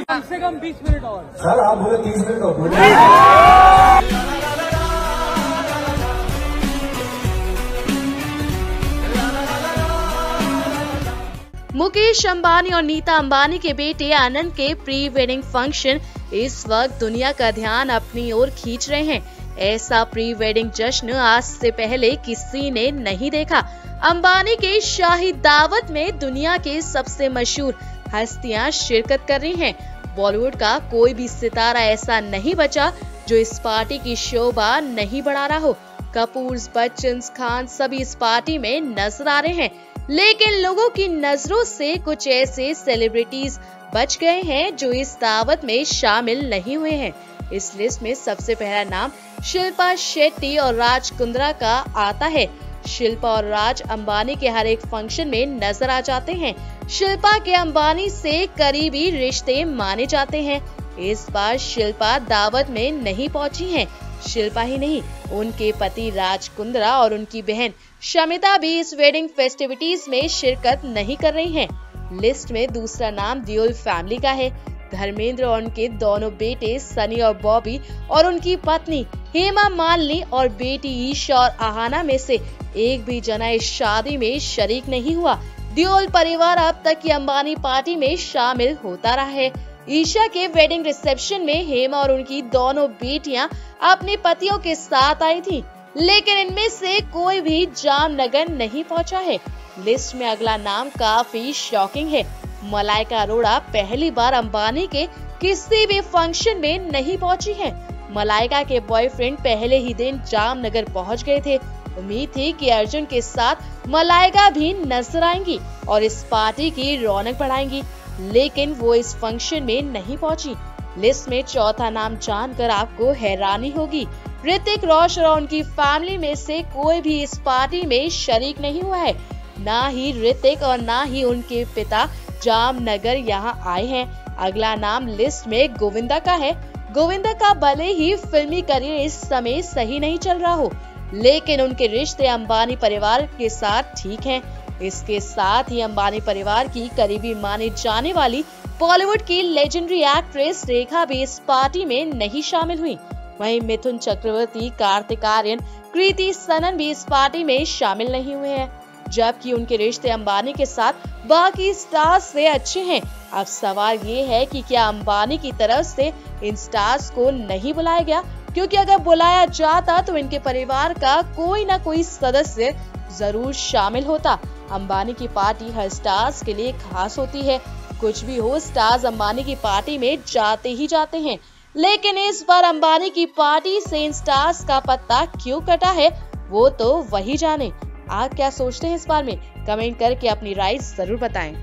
कम से कम 20 मिनट और। सर आप बोले 30 मिनट और मुकेश अंबानी और नीता अंबानी के बेटे आनंद के प्री वेडिंग फंक्शन इस वक्त दुनिया का ध्यान अपनी ओर खींच रहे हैं। ऐसा प्री वेडिंग जश्न आज से पहले किसी ने नहीं देखा। अंबानी के शाही दावत में दुनिया के सबसे मशहूर हस्तियां शिरकत कर रही हैं। बॉलीवुड का कोई भी सितारा ऐसा नहीं बचा जो इस पार्टी की शोभा नहीं बढ़ा रहा हो। कपूर, बच्चन, खान सभी इस पार्टी में नजर आ रहे हैं, लेकिन लोगों की नजरों से कुछ ऐसे सेलिब्रिटीज बच गए हैं जो इस दावत में शामिल नहीं हुए हैं। इस लिस्ट में सबसे पहला नाम शिल्पा शेट्टी और राज कुंद्रा का आता है। शिल्पा और राज अंबानी के हर एक फंक्शन में नजर आ जाते हैं। शिल्पा के अंबानी से करीबी रिश्ते माने जाते हैं। इस बार शिल्पा दावत में नहीं पहुंची हैं। शिल्पा ही नहीं, उनके पति राज कुंद्रा और उनकी बहन शमिता भी इस वेडिंग फेस्टिविटीज में शिरकत नहीं कर रही हैं। लिस्ट में दूसरा नाम देओल फैमिली का है। धर्मेंद्र और उनके दोनों बेटे सनी और बॉबी और उनकी पत्नी हेमा मालिनी और बेटी ईशा और आहाना में से एक भी जना इस शादी में शरीक नहीं हुआ। देओल परिवार अब तक की अंबानी पार्टी में शामिल होता रहा है। ईशा के वेडिंग रिसेप्शन में हेमा और उनकी दोनों बेटियां अपने पतियों के साथ आई थी, लेकिन इनमें से कोई भी जामनगर नहीं पहुंचा है। लिस्ट में अगला नाम काफी शॉकिंग है। मलाइका अरोड़ा पहली बार अंबानी के किसी भी फंक्शन में नहीं पहुंची हैं। मलाइका के बॉयफ्रेंड पहले ही दिन जामनगर पहुंच गए थे। उम्मीद थी कि अर्जुन के साथ मलाइका भी नजर आएंगी और इस पार्टी की रौनक बढ़ाएंगी, लेकिन वो इस फंक्शन में नहीं पहुंची। लिस्ट में चौथा नाम जानकर आपको हैरानी होगी। ऋतिक रोशन और उनकी फैमिली में से कोई भी इस पार्टी में शरीक नहीं हुआ है। ना ही ऋतिक और ना ही उनके पिता जामनगर यहाँ आए हैं। अगला नाम लिस्ट में गोविंदा का है। गोविंदा का भले ही फिल्मी करियर इस समय सही नहीं चल रहा हो, लेकिन उनके रिश्ते अंबानी परिवार के साथ ठीक हैं। इसके साथ ही अंबानी परिवार की करीबी मानी जाने वाली बॉलीवुड की लेजेंडरी एक्ट्रेस रेखा भी इस पार्टी में नहीं शामिल हुई। वहीं मिथुन चक्रवर्ती, कार्तिक आर्यन, कृति सनन भी इस पार्टी में शामिल नहीं हुए हैं, जबकि उनके रिश्ते अंबानी के साथ बाकी स्टार्स से अच्छे हैं। अब सवाल ये है कि क्या अंबानी की तरफ से इन स्टार्स को नहीं बुलाया गया, क्योंकि अगर बुलाया जाता तो इनके परिवार का कोई ना कोई सदस्य जरूर शामिल होता। अंबानी की पार्टी हर स्टार्स के लिए खास होती है। कुछ भी हो, स्टार्स अंबानी की पार्टी में जाते ही जाते हैं, लेकिन इस बार अंबानी की पार्टी से इन स्टार्स का पत्ता क्यों कटा है, वो तो वही जाने। आप क्या सोचते हैं इस बारे में? कमेंट करके अपनी राय जरूर बताएं।